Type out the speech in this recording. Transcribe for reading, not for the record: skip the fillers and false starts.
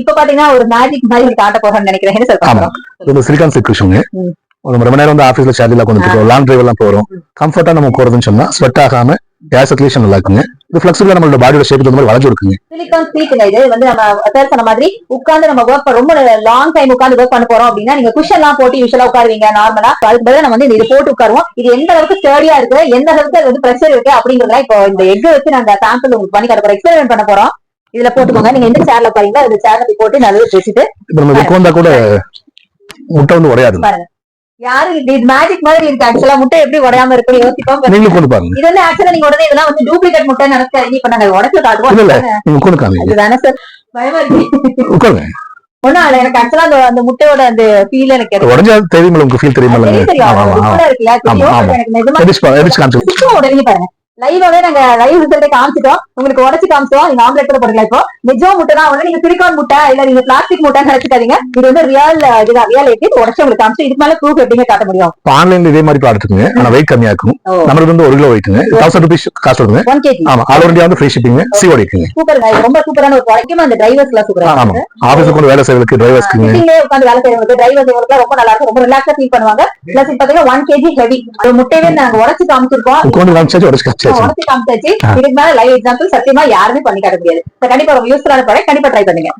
இப்ப பாத்தீங்கன்னா ஒரு மேஜிக் மாதிரி காட்ட போறோம்னு நினைக்கிறேன் சார். சிலிகான் சிக்குஷன் ரொம்ப நேரம் வந்து ஆபீஸ்ல சேர்ல கொஞ்சம் லாங் டிரைவ் எல்லாம் போறோம். கம்ஃபர்ட்டா நம்ம போறதுன்னு சொன்னா ஸ்வெட் ஆகாம கேஸ் சர்க்குலேஷன் நல்லா இருக்குங்க. இது ஃபிளெக்சிபிளா நம்மளோட பாடியோட ஷேப் தகுந்த மாதிரி வளைஞ்சு இருக்குங்க. சிலிகான் சீட்ங்க. இது வந்து நம்ம சார் சொன்ன மாதிரி உட்கார்ந்து நம்ம வர்க் ரொம்ப லாங் டைம் உட்கார்ந்து வர்க் பண்ண போறோம் அப்படின்னா நீங்க குஷன் எல்லாம் போட்டு யூஷுவலா உட்காருவீங்க நார்மலா. அதுக்கு பதிலா நம்ம வந்து இது போட்டு உட்காருவோம். இது எந்த அளவுக்கு ஸ்டர்டியா இருக்கு, எந்த அளவுக்கு அது வந்து பிரஷர் இருக்கு அப்படிங்கறத இப்போ இந்த எக் வச்சு நாங்க சாம்பிள் உங்களுக்கு பண்ணி காட்ட போறோம், எக்ஸ்பெரிமெண்ட் பண்ண போறோம். இதுல போட்டுக்கோங்க. நீங்க எந்த சேர்ல உட்காரீங்களோ அந்த சேர்ல போட்டு நல்லா வச்சுட்டு கூட முட்டை வந்து உடையாது பாருங்க. யாரு இது மேஜிக் மாதிரி இருக்கு. ஆக்சுவலா முட்டை எப்படி உடையாம இருக்கு யோசிப்போம். இது வந்து ஆக்சுவலா நீங்க உடனே இதெல்லாம் வந்து டூப்ளிகேட் முட்டை நினைச்சாங்க. இப்ப நாங்க உடச்சு காட்டுவோம். இதுதானே சார் பயமா இருக்கு. ஒண்ணும் இல்ல, எனக்கு ஆக்சுவலா அந்த முட்டையோட அந்த ஃபீல் எனக்கு உடஞ்சா தெரியுமா? உங்களுக்கு ஃபீல் தெரியுமா? உடனே பாருங்க லைவாவே நாங்க லைவ் ரிசல்ட்டை காமிச்சிட்டோம், உங்களுக்கு உடச்சு காமிச்சோம். நீங்க ஆம்லெட் கூட போடலாம். இப்போ நிஜம் முட்டை தான். நீங்க சிலிகான் முட்டை இல்ல நீங்க பிளாஸ்டிக் முட்டை நினைச்சுக்காதீங்க. இது வந்து ரியல் இதுதான், ரியல் எட்டி உடச்சு உங்களுக்கு காமிச்சு. இதுக்கு மேல ப்ரூஃப் எப்படிங்க காட்ட முடியும்? ஆன்லைன்ல இதே மாதிரி ப்ராடக்ட் இருக்குங்க. ஆனா வெயிட் கம்மியா இருக்கும். நம்மளுக்கு வந்து 1 கிலோ வெயிட்ங்க 1000 ரூபீஸ் காஸ்ட் வருங்க. 1 kg. ஆமா, ஆல் இந்தியா வந்து ஃப்ரீ ஷிப்பிங். சிஓடி இருக்குங்க. சூப்பர் गाइस, ரொம்ப சூப்பரான ஒரு ப்ராடக்ட். அந்த டிரைவர்ஸ்லாம் சூப்பரா ஆமா, ஆபீஸ்ல கொண்டு வேலை செய்யறதுக்கு டிரைவர்ஸ்க்கு சிட்டிங்லயே உட்கார்ந்து வேலை செய்யறதுக்கு டிரைவர்ஸ்க்கு ரொம்ப நல்லா இருக்கும். ரொம்ப ரிலாக்ஸா ஃபீல் பண்ணுவாங்க. பிளஸ் இது பாத்தீங்கன்னா 1 kg ஹெவி. ஒரு முட்டையே நாங்க உடைச்சு காமிச்சிருக்கோம். உடைச்சு காமிச்சாச்சு. இதுக்கு மேல லைவ் எக்ஸாம்பிள் சத்தியமா யாருமே பண்ணி காட்ட முடியாது. கண்டிப்பா ரொம்ப யூஸ்ஃபுல்லான ப்ராடக்ட். கண்டிப்பா ட்ரை பண்ணுங்க.